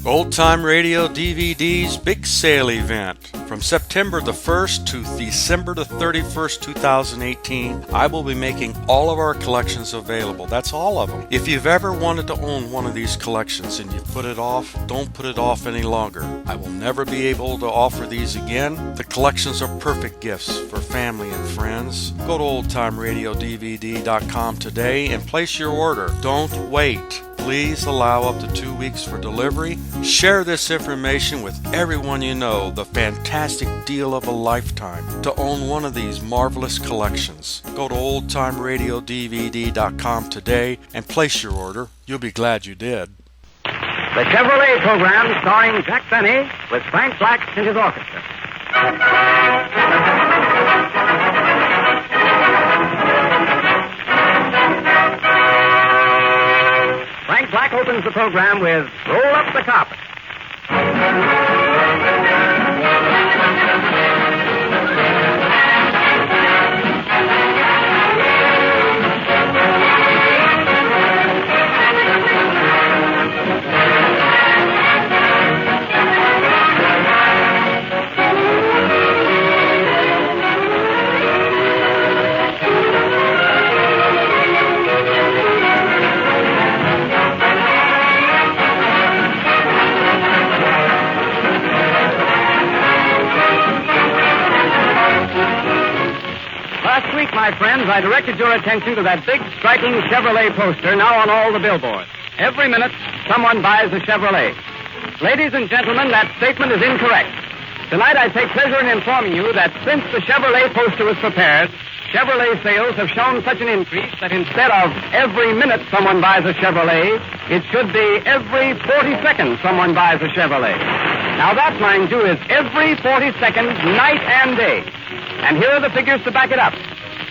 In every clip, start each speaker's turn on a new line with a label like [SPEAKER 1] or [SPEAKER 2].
[SPEAKER 1] Old Time Radio DVD's Big Sale Event. From September the 1st to December the 31st, 2018, I will be making all of our collections available. That's all of them. If you've ever wanted to own one of these collections and you've put it off, don't put it off any longer. I will never be able to offer these again. The collections are perfect gifts for family and friends. Go to oldtimeradiodvd.com today and place your order. Don't wait. Please allow up to 2 weeks for delivery. Share this information with everyone you know. The fantastic deal of a lifetime to own one of these marvelous collections. Go to oldtimeradiodvd.com today and place your order. You'll be glad you did.
[SPEAKER 2] The Chevrolet program starring Jack Benny with Frank Black and his orchestra. Frank Black opens the program with Roll Up the Carpet. Last week, my friends, I directed your attention to that big, striking Chevrolet poster now on all the billboards. Every minute, someone buys a Chevrolet. Ladies and gentlemen, that statement is incorrect. Tonight, I take pleasure in informing you that since the Chevrolet poster was prepared, Chevrolet sales have shown such an increase that instead of every minute someone buys a Chevrolet, it should be every 40 seconds someone buys a Chevrolet. Now that, mind you, is every 40 seconds, night and day. And here are the figures to back it up.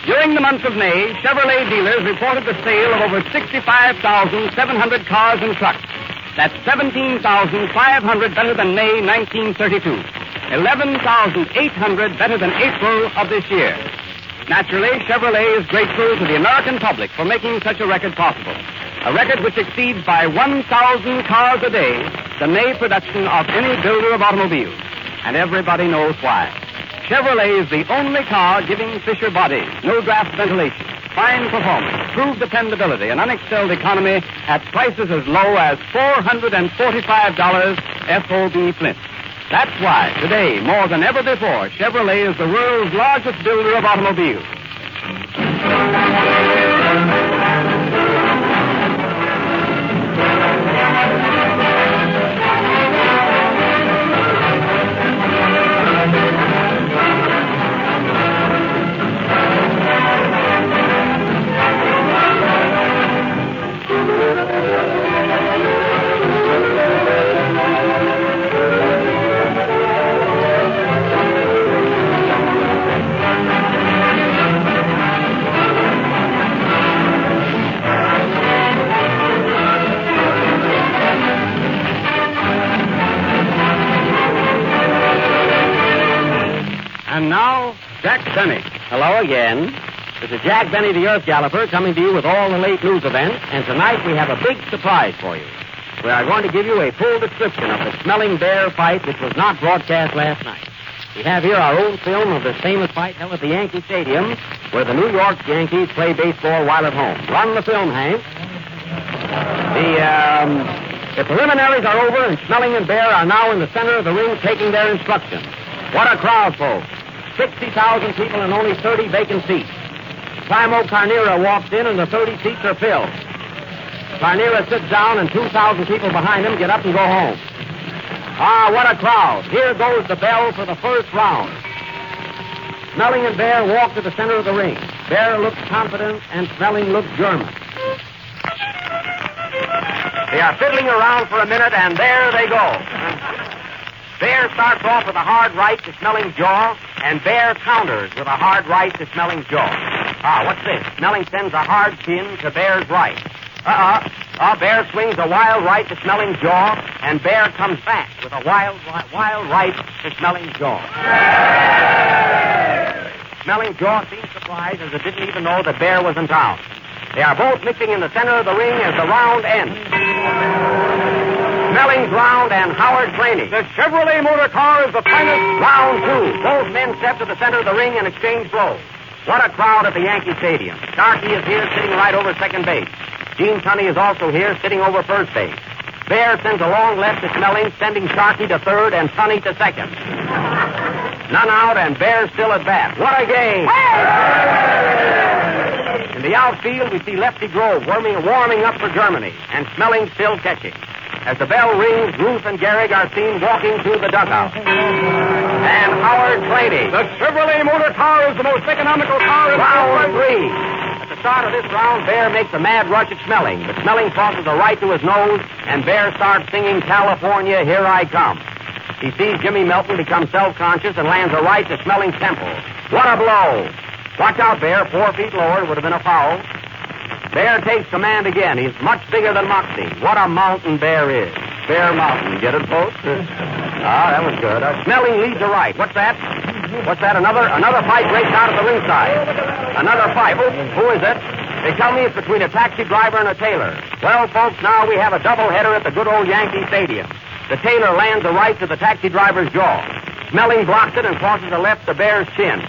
[SPEAKER 2] During the month of May, Chevrolet dealers reported the sale of over 65,700 cars and trucks. That's 17,500 better than May 1932. 11,800 better than April of this year. Naturally, Chevrolet is grateful to the American public for making such a record possible. A record which exceeds by 1,000 cars a day the May production of any builder of automobiles. And everybody knows why. Chevrolet is the only car giving Fisher bodies, no draft ventilation, fine performance, proved dependability, and unexcelled economy at prices as low as $445 FOB Flint. That's why, today, more than ever before, Chevrolet is the world's largest builder of automobiles. And now, Jack Benny.
[SPEAKER 3] Hello again. This is Jack Benny, the Earth Galloper, coming to you with all the late news events, and tonight we have a big surprise for you. We are going to give you a full description of the Smelling Bear fight which was not broadcast last night. We have here our own film of this famous fight held at the Yankee Stadium, where the New York Yankees play baseball while at home. Run the film, Hank. The preliminaries are over, and Smelling and Bear are now in the center of the ring taking their instructions. What a crowd, folks. 60,000 people and only 30 vacant seats. Primo Carnera walks in and the 30 seats are filled. Carnera sits down and 2,000 people behind him get up and go home. Ah, what a crowd. Here goes the bell for the first round. Smelling and Bear walk to the center of the ring. Bear looks confident and Smelling looks German. They are fiddling around for a minute and there they go. Bear starts off with a hard right to Smelling's jaw, and Bear counters with a hard right to Smelling's jaw. Ah, what's this? Smelling sends a hard chin to Bear's right. Bear swings a wild right to Smelling's jaw, and Bear comes back with a wild right to Smelling's jaw. Smelling's jaw seemed surprised as it didn't even know that Bear was in town. They are both mixing in the center of the ring as the round ends. Snelling's round and Howard training.
[SPEAKER 2] The Chevrolet motor car is the finest.
[SPEAKER 3] Round two. Both men step to the center of the ring and exchange blows. What a crowd at the Yankee Stadium. Starkey is here sitting right over second base. Gene Tunney is also here sitting over first base. Bear sends a long left to Snelling, sending Starkey to third and Tunney to second. None out and Bear still at bat. What a game! In the outfield, we see Lefty Grove warming up for Germany, and Snelling still catching. As the bell rings, Ruth and Gehrig are seen walking through the dugout. And Howard training.
[SPEAKER 2] The Chevrolet motor car is the most economical car in
[SPEAKER 3] Round three. At the start of this round, Bear makes a mad rush at Snelling, but Snelling tosses a right to his nose, and Bear starts singing California, Here I Come. He sees Jimmy Melton become self-conscious and lands a right to Snelling's temple. What a blow! Watch out, Bear. 4 feet lower would have been a foul. Bear takes command again. He's much bigger than Moxie. What a mountain Bear is. Bear Mountain. Get it, folks? That was good. Snelling leads a right. What's that? What's that? Another fight breaks out at the ringside. Another fight. Who is it? They tell me it's between a taxi driver and a tailor. Well, folks, now we have a doubleheader at the good old Yankee Stadium. The tailor lands a right to the taxi driver's jaw. Snelling blocks it and crosses a left to Bear's chin.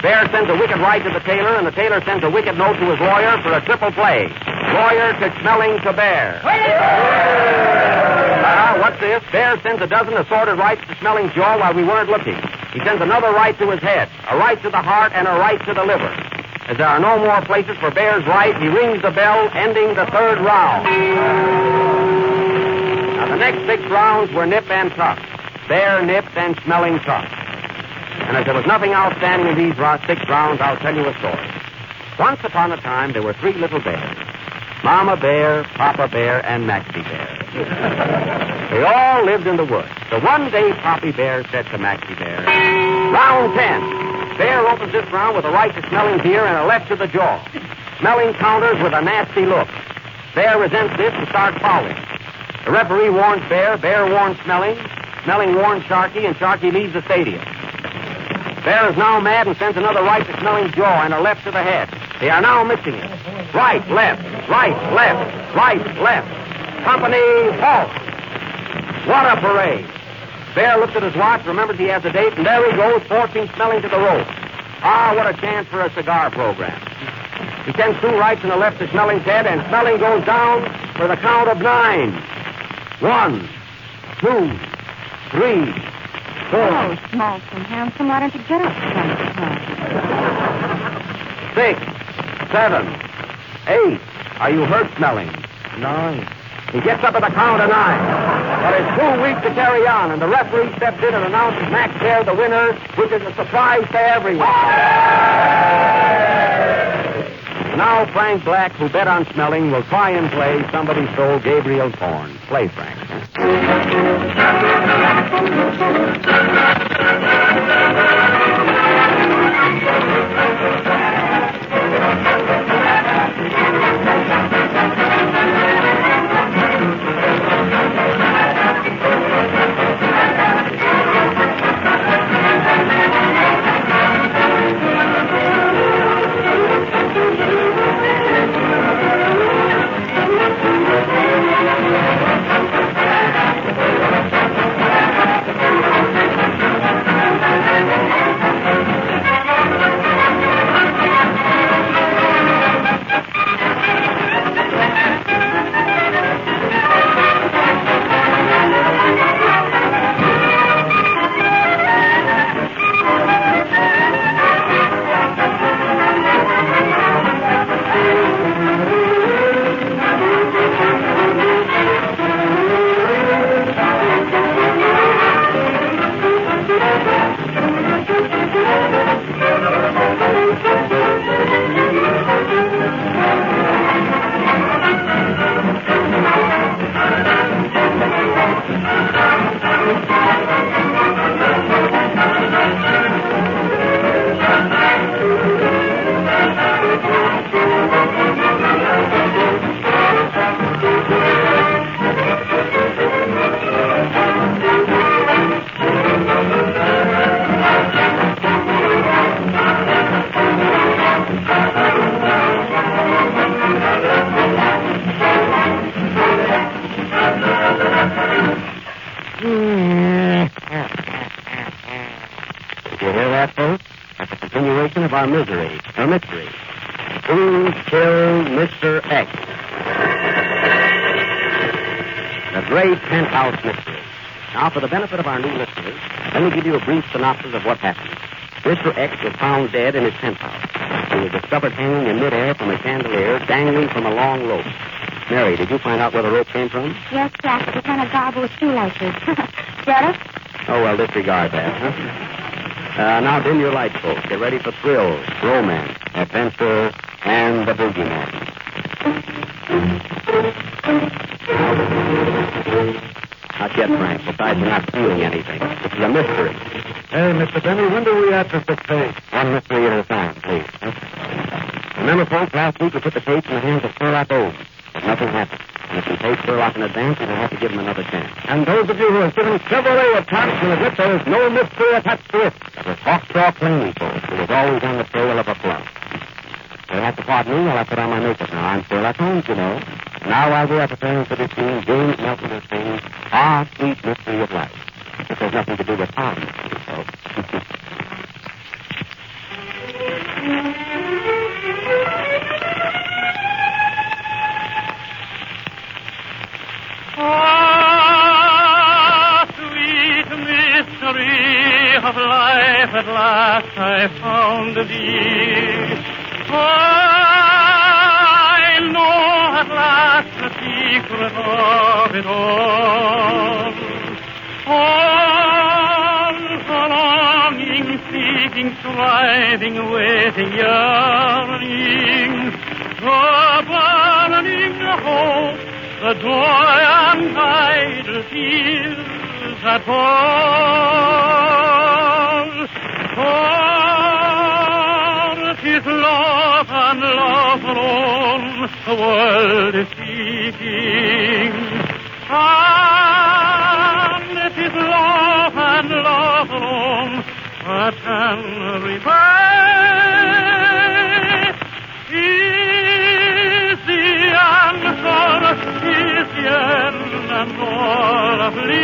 [SPEAKER 3] Bear sends a wicked right to the tailor, and the tailor sends a wicked note to his lawyer for a triple play. Lawyer to Snelling to Bear. What's this? Bear sends a dozen assorted rights to Snelling's jaw while we weren't looking. He sends another right to his head, a right to the heart, and a right to the liver. As there are no more places for Bear's right, he rings the bell, ending the third round. Now, the next 6 rounds were nip and tuck. Bear nipped and Snelling tucked. And as there was nothing outstanding in these 6 rounds, I'll tell you a story. Once upon a time, there were 3 little bears. Mama Bear, Papa Bear, and Maxie Bear. They all lived in the woods. So one day, Poppy Bear said to Maxie Bear, Round 10. Bear opens this round with a right to Snelling's ear and a left to the jaw. Snelling counters with a nasty look. Bear resents this and starts fouling. The referee warns Bear, Bear warns Snelling, Snelling warns Sharkey, and Sharkey leaves the stadium. Bear is now mad and sends another right to Snelling's jaw and a left to the head. They are now mixing it. Right, left, right, left, right, left. Company, halt. What a parade. Bear looks at his watch, remembers he has a date, and there he goes, forcing Snelling to the rope. What a chance for a cigar program. He sends 2 rights and a left to Snelling's head, and Snelling goes down for the count of 9. 1, 2, 3, 4.
[SPEAKER 4] Oh, small and handsome, why don't you get up some?
[SPEAKER 3] 6, 7, 8. Are you hurt, Snelling? 9. He gets up at the count of 9. But it's too weak to carry on, and the referee steps in and announces Max Bear the winner, which is a surprise to everyone. Now Frank Black, who bet on Snelling, will try and play Somebody Stole Gabriel's Horn. Play, Frank. Did you hear that, folks? That's a continuation of our mystery. Who killed Mr. X? The great penthouse mystery. Now, for the benefit of our new listeners, let me give you a brief synopsis of what happened. Mr. X was found dead in his penthouse. He was discovered hanging in midair from a chandelier, dangling from a long rope. Mary, did you find out where the rope came from?
[SPEAKER 4] Yes, Jack, but kind of garbled with shoelaces. Get it?
[SPEAKER 3] Oh, well, disregard that, huh? Now dim your lights, folks. Get ready for thrills, romance, adventure, and the boogeyman. Not yet, Frank. Besides, we're not feeling anything. This is a mystery.
[SPEAKER 2] Hey, Mr. Benny, when do we have to fix things?
[SPEAKER 3] One mystery at a time, please. Remember, folks, last week we put the case in the hands of Sherlock Holmes, but nothing happened. And if we pay Sherlock in advance, we'll have to give him another chance.
[SPEAKER 2] And those of you who have given Chevrolet a chance will admit there is no mystery attached to it.
[SPEAKER 3] That was Hawkshaw Cleaning, folks, who was always on the trail of a plum. You'll have to pardon me while I put on my makeup now. I'm Sherlock Holmes, you know. Now, while we are preparing for this scene, James Melton is saying, Our Sweet Mystery of Life. This has nothing to do with our mystery, folks.
[SPEAKER 5] Ah, sweet mystery of life, at last I found thee. I know at last the secret of it all. All the longing, seeking, striving, waiting, yearning, the burning hope, the joy and idle tears that fall. For 'tis love and love alone the world is seeking. And it is love and love alone that can repay. Is the answer, is the end and all of living.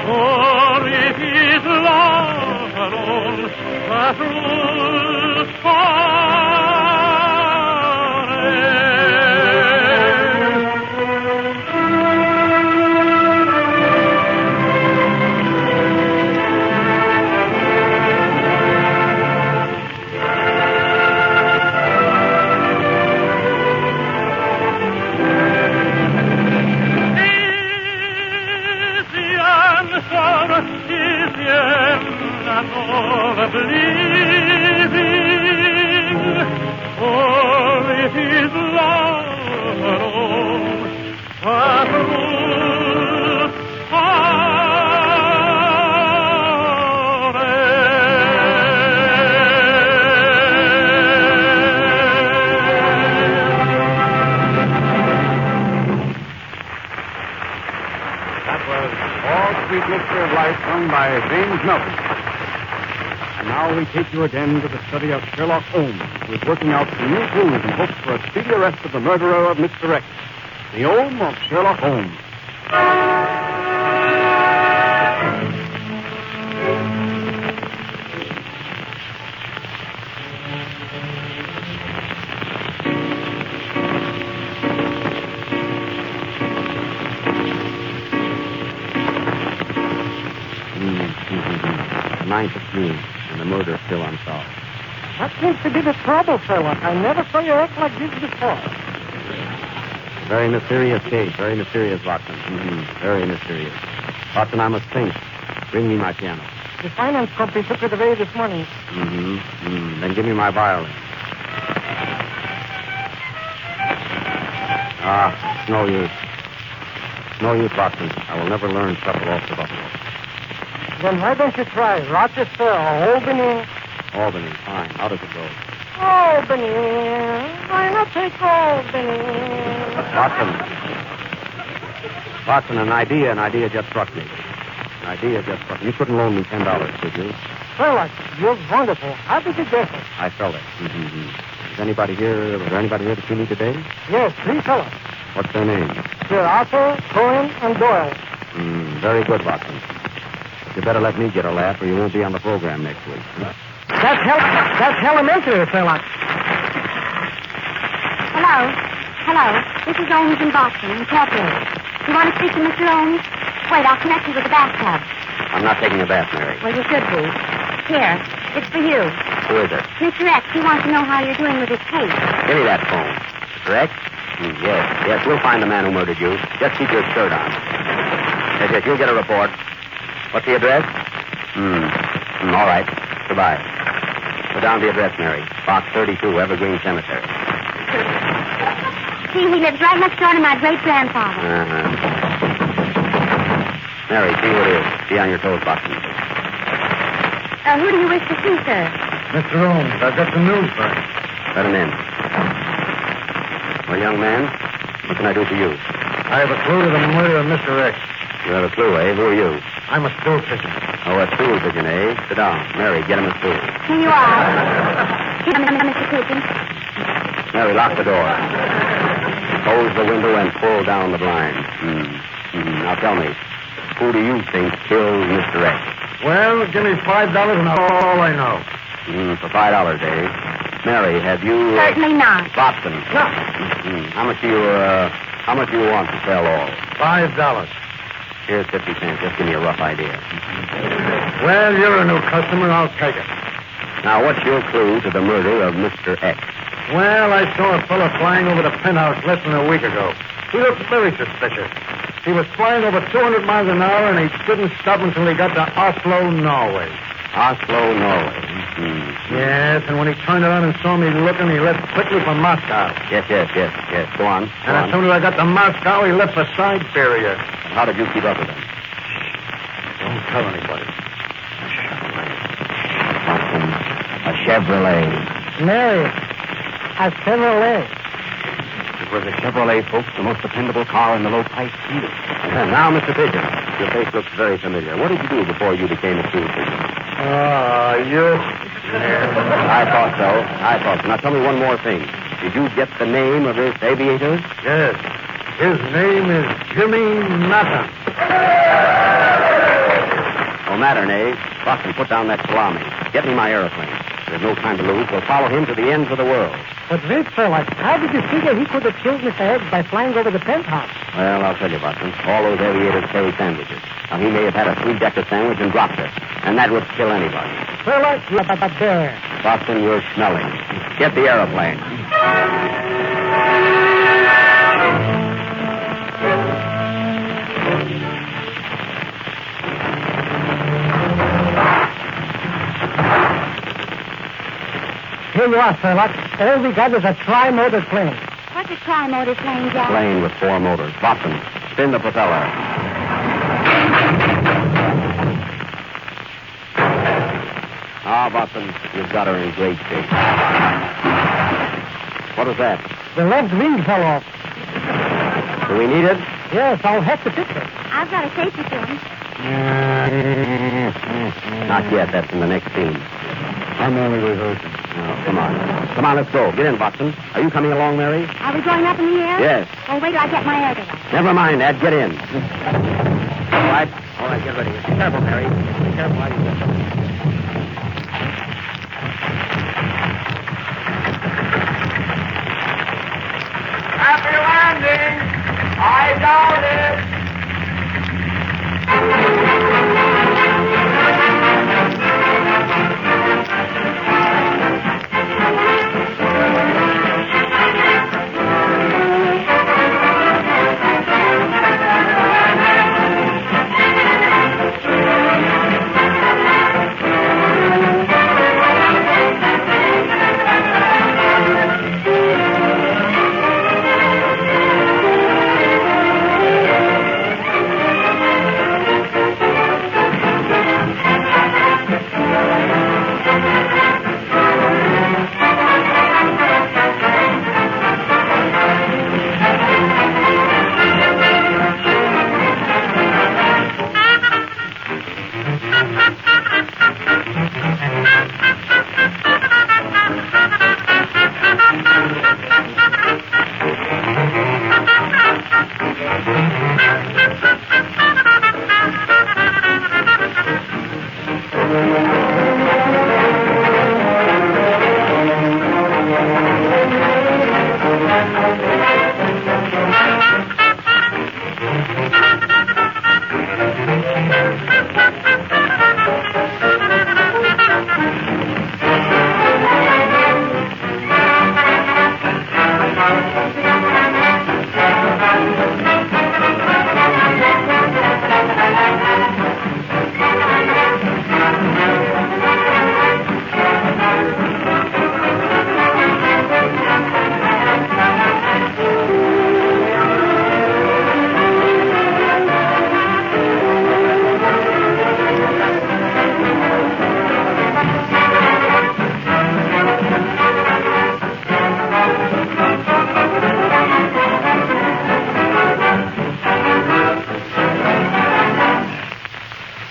[SPEAKER 5] For it is love alone that rules
[SPEAKER 2] by James Melton. And now we take you again to the study of Sherlock Holmes, who is working out some new clues in hopes for a speedy arrest of the murderer of Mr. X. The Home of Sherlock Holmes.
[SPEAKER 3] The 9th of June, and the murder is still unsolved.
[SPEAKER 6] What seems to be the trouble, Sherlock? I never saw you act like this before.
[SPEAKER 3] Very mysterious case. Very mysterious, Watson. Very mysterious. Watson, I must think. Bring me my piano.
[SPEAKER 6] The finance company took it away this morning.
[SPEAKER 3] Then give me my violin. It's no use. No use, Watson. I will never learn shuffle off the buffalo.
[SPEAKER 6] Then why don't you try Rochester or Albany?
[SPEAKER 3] Albany, fine. How does it go?
[SPEAKER 6] Albany. Why not take Albany?
[SPEAKER 3] Watson, an idea just struck me. You couldn't loan me $10, could you?
[SPEAKER 6] Sherlock, you're wonderful. How did you get it?
[SPEAKER 3] I felt it. Was there anybody here to see me today?
[SPEAKER 6] Yes, 3 fellows.
[SPEAKER 3] What's their name?
[SPEAKER 6] Sir Arthur, Cohen, and Doyle.
[SPEAKER 3] Very good, Watson. You better let me get a laugh or you won't be on the program next week.
[SPEAKER 6] That's elementary, Sherlock.
[SPEAKER 4] Hello. Hello. This is Ohms in Boston, Incorporated. You want to speak to Mr. Ohms? Wait, I'll connect you with the bathtub.
[SPEAKER 3] I'm not taking a bath, Mary.
[SPEAKER 4] Well, you should be. Here. It's for you.
[SPEAKER 3] Who is it?
[SPEAKER 4] Mr. X, he wants to know how you're doing with his case.
[SPEAKER 3] Give me that phone. Correct? Yes, we'll find the man who murdered you. Just keep your shirt on. Yes, you'll get a report. What's the address? All right. Goodbye. Put down the address, Mary. Box 32, Evergreen Cemetery.
[SPEAKER 4] See, he lives right next door to my great-grandfather.
[SPEAKER 3] Mary, see who it is. Be on your toes, Watson.
[SPEAKER 4] Who do you wish to see, sir?
[SPEAKER 6] Mr. Holmes, I've got some news for you.
[SPEAKER 3] Let him in. Well, young man, what can I do for you?
[SPEAKER 6] I have a clue to the murder of Mr. X.
[SPEAKER 3] You have a clue, eh? Who are you?
[SPEAKER 6] I'm a stool pigeon.
[SPEAKER 3] Oh, a stool pigeon, eh? Sit down. Mary, get him a stool.
[SPEAKER 4] Here you are. Mr. Pigeon.
[SPEAKER 3] Mary, lock the door. Close the window and pull down the blind. Now tell me, who do you think killed Mr. X?
[SPEAKER 6] Well, give me $5 and that's all I know.
[SPEAKER 3] For $5, eh? Mary, have you...
[SPEAKER 4] Certainly not.
[SPEAKER 3] Watson.
[SPEAKER 6] No.
[SPEAKER 3] How much do you want to sell all?
[SPEAKER 6] $5.
[SPEAKER 3] Here's 50 cents. Just give me a rough idea.
[SPEAKER 6] Well, you're a new customer. I'll take it.
[SPEAKER 3] Now, what's your clue to the murder of Mr. X?
[SPEAKER 6] Well, I saw a fellow flying over the penthouse less than a week ago. He looked very suspicious. He was flying over 200 miles an hour, and he didn't stop until he got to Oslo, Norway.
[SPEAKER 3] Oslo, Norway.
[SPEAKER 6] Yes, and when he turned around and saw me looking, he left quickly for Moscow.
[SPEAKER 3] Yes. Go on.
[SPEAKER 6] And as soon as I got to Moscow, he left for Siberia.
[SPEAKER 3] How did you keep up with him?
[SPEAKER 6] Don't tell anybody.
[SPEAKER 3] Watson, a Chevrolet.
[SPEAKER 6] Mary, a Chevrolet.
[SPEAKER 3] It was a Chevrolet, folks, the most dependable car in the low-price field. Now, Mr. Pigeon, your face looks very familiar. What did you do before you became a stool pigeon?
[SPEAKER 6] You...
[SPEAKER 3] I thought so. Now, tell me one more thing. Did you get the name of this aviator?
[SPEAKER 6] Yes. His name is Jimmy Mattern.
[SPEAKER 3] Oh, Mattern, eh? Watson, put down that salami. Get me my aeroplane. There's no time to lose. We'll follow him to the ends of the world.
[SPEAKER 6] But wait, Sherlock, how did you figure he could have killed Mr. X by flying over the penthouse?
[SPEAKER 3] Well, I'll tell you, Watson. All those aviators carry sandwiches. Now, he may have had a three-decker sandwich and dropped it. And that would kill anybody.
[SPEAKER 6] Sherlock, you're a bear.
[SPEAKER 3] Watson, you're smelling. Get the aeroplane.
[SPEAKER 6] Here you are, Sherlock. All we got is a tri-motor plane.
[SPEAKER 4] What's a tri-motor plane, Jack?
[SPEAKER 3] Plane with 4 motors. Watson, spin the propeller. Watson, you've got her in great shape. What was that?
[SPEAKER 6] The left wing fell off.
[SPEAKER 3] Do we need it?
[SPEAKER 6] Yes, I'll have to fix it.
[SPEAKER 4] I've got a safety pin.
[SPEAKER 3] Not yet. That's in the next scene.
[SPEAKER 6] I'm only rehearsing.
[SPEAKER 3] Oh, come on. Come on, let's go. Get in, Watson. Are you coming along, Mary?
[SPEAKER 4] Are we going up in the air?
[SPEAKER 3] Yes.
[SPEAKER 4] Well, wait till I get my air device.
[SPEAKER 3] Never mind, Ed. Get in. All right, get ready. Be careful, Mary. Be careful how you get.
[SPEAKER 2] Happy landing! I doubt it!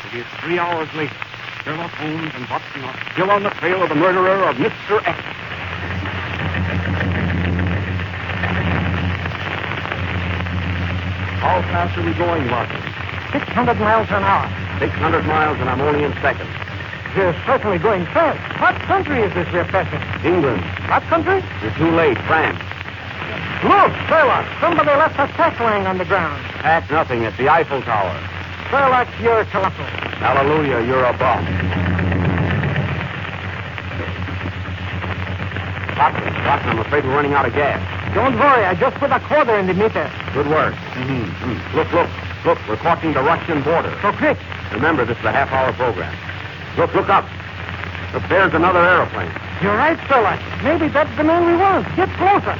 [SPEAKER 3] It is 3 hours later. Sherlock Holmes and Watson are still on the trail of the murderer of Mr. X. How fast are we going, Watson?
[SPEAKER 6] 600 miles an hour.
[SPEAKER 3] 600 miles, and I'm only in second.
[SPEAKER 6] You're certainly going fast. What country is this we're passing?
[SPEAKER 3] England.
[SPEAKER 6] What country?
[SPEAKER 3] You're too late. France.
[SPEAKER 6] Look, Sherlock. Somebody left a pack lying on the ground.
[SPEAKER 3] Pack nothing. It's the Eiffel Tower.
[SPEAKER 6] Sherlock, you're telephone.
[SPEAKER 3] Hallelujah, you're a bum. Watson, I'm afraid we're running out of gas.
[SPEAKER 6] Don't worry. I just put a quarter in the meter.
[SPEAKER 3] Good work. Look, we're crossing the Russian border.
[SPEAKER 6] So quick.
[SPEAKER 3] Remember, this is a half-hour program. Look up. Look, there's another airplane.
[SPEAKER 6] You're right, Sherlock. Maybe that's the man we want. Get closer.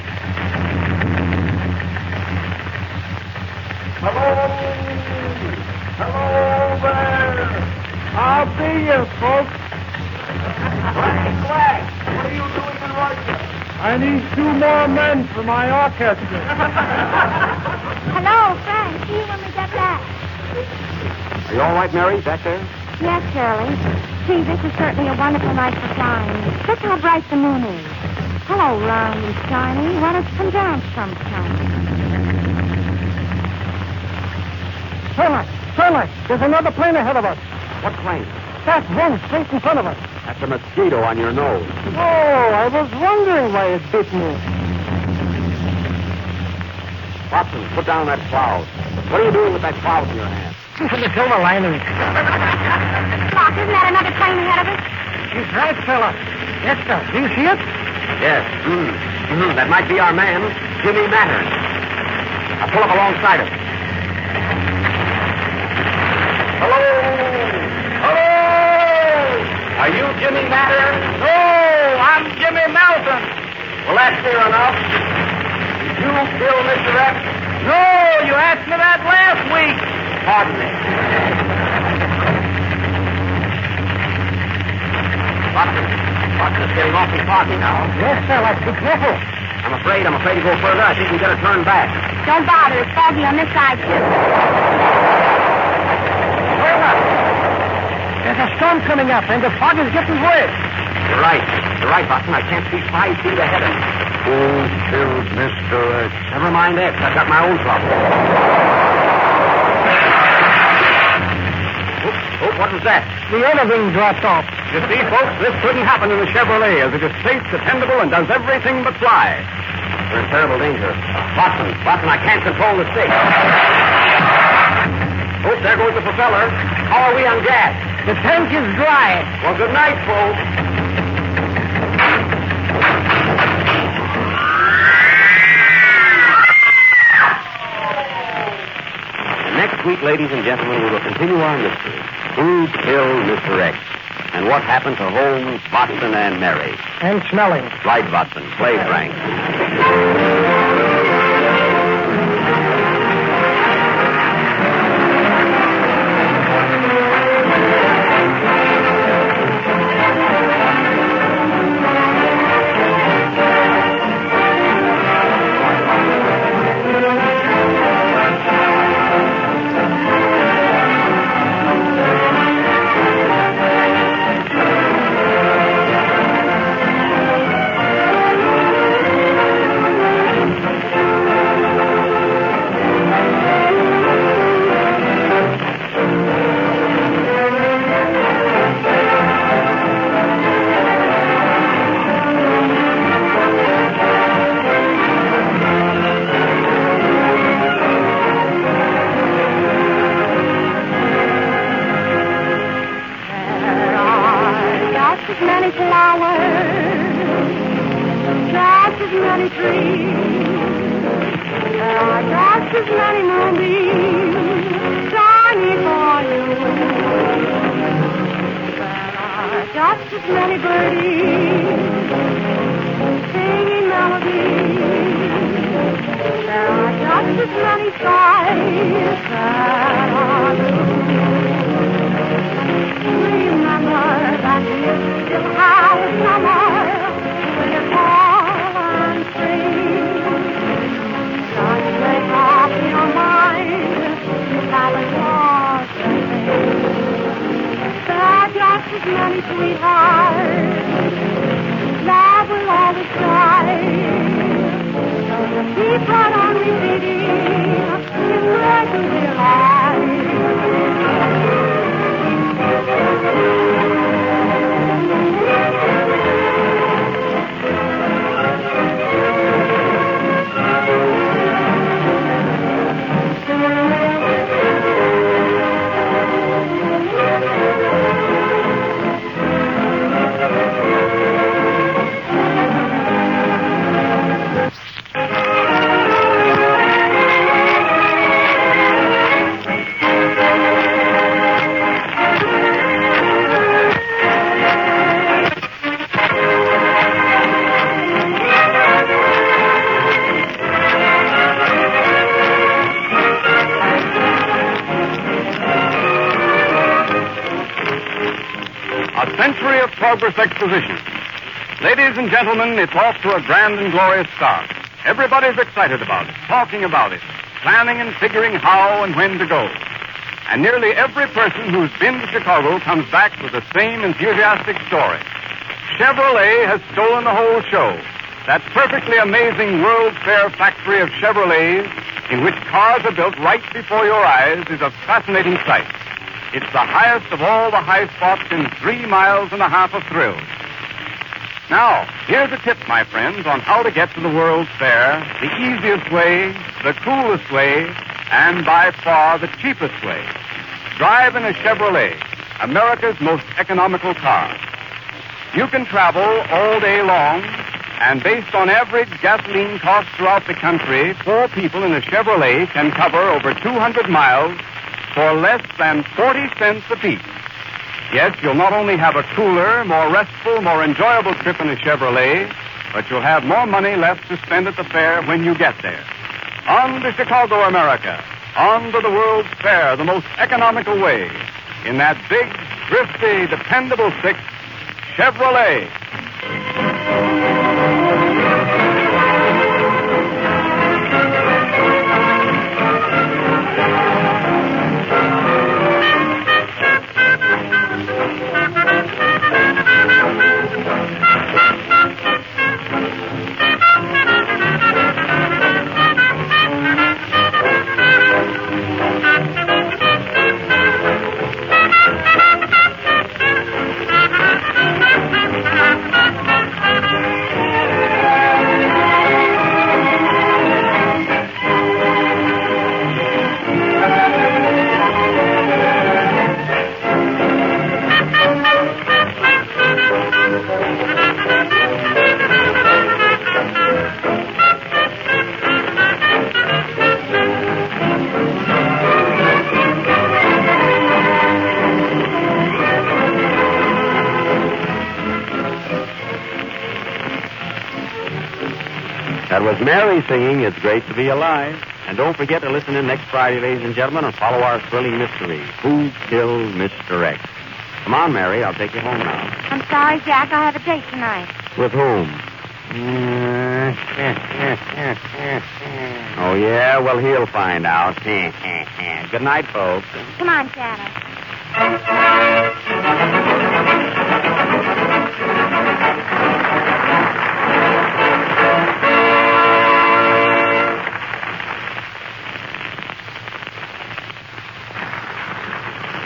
[SPEAKER 3] Hello there.
[SPEAKER 6] I'll be you, folks.
[SPEAKER 3] Flag, what are you doing in Russia?
[SPEAKER 6] I need 2 more men for my orchestra.
[SPEAKER 4] Hello, Frank. See you when we get back.
[SPEAKER 3] Are you all right, Mary, back there?
[SPEAKER 4] Yes, Shirley. Gee, this is certainly a wonderful night for flying. Look how bright the moon is. Hello, round and shiny. Why don't you come down sometime?
[SPEAKER 6] Sherlock, there's another plane ahead of us.
[SPEAKER 3] What plane?
[SPEAKER 6] That one straight in front of us.
[SPEAKER 3] That's a mosquito on your nose.
[SPEAKER 6] Oh, I was wondering why it bit me.
[SPEAKER 3] Watson, put down that cloud. What are you doing with that cloud in your hand?
[SPEAKER 6] The silver lining.
[SPEAKER 4] Doc, isn't that another plane ahead of us?
[SPEAKER 6] She's right, Sherlock. Yes, sir. Do you see it?
[SPEAKER 3] Yes. That might be our man, Jimmy Mattern. I'll pull up alongside him. Hello! Are you Jimmy Mattern?
[SPEAKER 6] No, I'm Jimmy Melton.
[SPEAKER 3] Well, that's fair enough. Did you kill Mr. X?
[SPEAKER 6] No, you asked me that last week.
[SPEAKER 3] Pardon me. Watson is getting awfully foggy now.
[SPEAKER 6] Yes, Sherlock. Be careful.
[SPEAKER 3] I'm afraid to go further. I think we better turn back.
[SPEAKER 4] Don't bother. It's foggy on this side, too.
[SPEAKER 6] Sherlock, there's a storm coming up, and the fog is getting worse.
[SPEAKER 3] You're right, Watson. I can't see 5 feet ahead of me.
[SPEAKER 6] Who killed Mr. X?
[SPEAKER 3] Never mind X. I've got my own trouble. Oh, what was that?
[SPEAKER 6] The other wing dropped off.
[SPEAKER 3] You see, folks, this couldn't happen in the Chevrolet, as it is safe, dependable, and does everything but fly. We're in terrible danger. Watson, I can't control the stick. Oh, there goes the propeller. How are we on gas?
[SPEAKER 6] The tank is dry.
[SPEAKER 3] Well, good night, folks. Next week, ladies and gentlemen, we will continue our mystery. Who killed Mr. X? And what happened to Holmes, Watson, and Mary?
[SPEAKER 6] And smelling.
[SPEAKER 3] Right, Watson. Play, Frank.
[SPEAKER 4] stream. There are just as many moonbeams shining for you. There are just as many birdies singing melodies. There are just as many skies that are blue. Remember that you still have summer with fall and spring. Just make up your mind that it was the thing. There are just as many sweethearts. Love will always shine. So just keep right on repeating. It's great to be alive.
[SPEAKER 2] Century of Progress Exposition. Ladies and gentlemen, it's off to a grand and glorious start. Everybody's excited about it, talking about it, planning and figuring how and when to go. And nearly every person who's been to Chicago comes back with the same enthusiastic story. Chevrolet has stolen the whole show. That perfectly amazing World's Fair factory of Chevrolets, in which cars are built right before your eyes, is a fascinating sight. It's the highest of all the high spots in 3 miles and a half of thrills. Now, here's a tip, my friends, on how to get to the World's Fair, the easiest way, the coolest way, and by far the cheapest way. Drive in a Chevrolet, America's most economical car. You can travel all day long, and based on average gasoline costs throughout the country, 4 people in a Chevrolet can cover over 200 miles for less than 40 cents apiece. Yes, you'll not only have a cooler, more restful, more enjoyable trip in a Chevrolet, but you'll have more money left to spend at the fair when you get there. On to Chicago, America. On to the World's Fair, the most economical way. In that big, thrifty, dependable 6, Chevrolet.
[SPEAKER 3] That was Mary singing It's Great to Be Alive. And don't forget to listen in next Friday, ladies and gentlemen, and follow our thrilling mystery, Who Killed Mr. X? Come on, Mary, I'll take you home now.
[SPEAKER 4] I'm sorry, Jack. I have a date tonight.
[SPEAKER 3] With whom? Oh, yeah? Well, he'll find out. Good night, folks.
[SPEAKER 4] Come on, Shadow.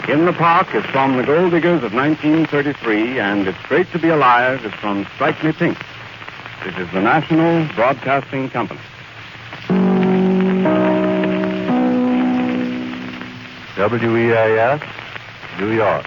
[SPEAKER 2] In the Park is from The Gold Diggers of 1933, and It's Great to Be Alive is from Strike Me Pink. This is the National Broadcasting Company. WEIS, New York.